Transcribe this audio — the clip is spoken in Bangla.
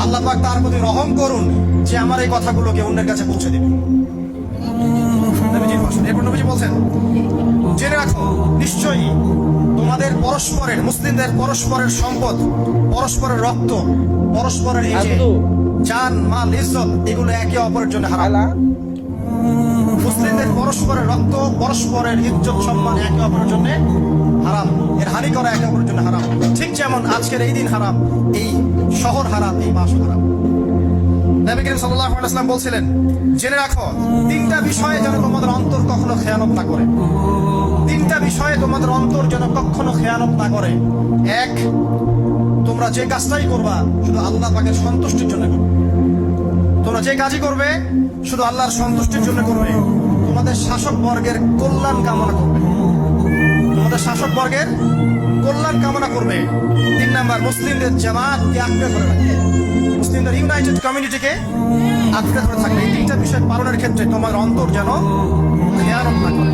আল্লাহ পাক তার প্রতি রহম করুন যে আমার এই কথাগুলোকে অন্যের কাছে পৌঁছে দেবে। এরপর নবীজি বলছেন, জেনে রাখো নিশ্চয়ই তোমাদের পরস্পরের, মুসলিমদের পরস্পরের সম্পদ, পরস্পরের রক্ত, পরস্পরের এই যে জান মাল ইজ্জত, এগুলো একে অপরের জন্য হারাম। মুসলিমদের পরস্পরের রক্ত, পরস্পরের ইজ্জত সম্মান একে অপরের জন্য হারাম। এর হানি করা একে অপরের জন্য হারাম। ঠিক যেমন আজকের এই দিন হারাম, এই শহর হারাম, এই মাস হারাম। নবী করিম সাল্লাল্লাহু আলাইহি ওয়াসাল্লাম বলছিলেন, জেনে রাখো তিনটা বিষয়ে যেন তোমাদের অন্তর কখনো খেয়ানত না করে। তিনটা বিষয়ে তোমাদের অন্তর যেন কখনো খেয়ানত না করে। এক, তোমরা যে কাজটাই করবা শুধু আল্লাহ পাকের সন্তুষ্টির জন্য করবে। তোমরা যে কাজই করবে শুধু আল্লাহর সন্তুষ্টির জন্য করবে। তোমাদের শাসক বর্গের কল্যাণ কামনা করবে। তোমাদের শাসক বর্গের কল্যাণ কামনা করবে। 3 নাম্বার, মুসলিমদের জামাতকে আঁকড়ে ধরে রাখবে। মুসলিমদের ইউনাইটেড কমিউনিটিকে আঁকড়ে ধরে থাকবে। এই তিনটা বিষয় পালনের ক্ষেত্রে তোমার অন্তর যেন খেয়ানত না করে।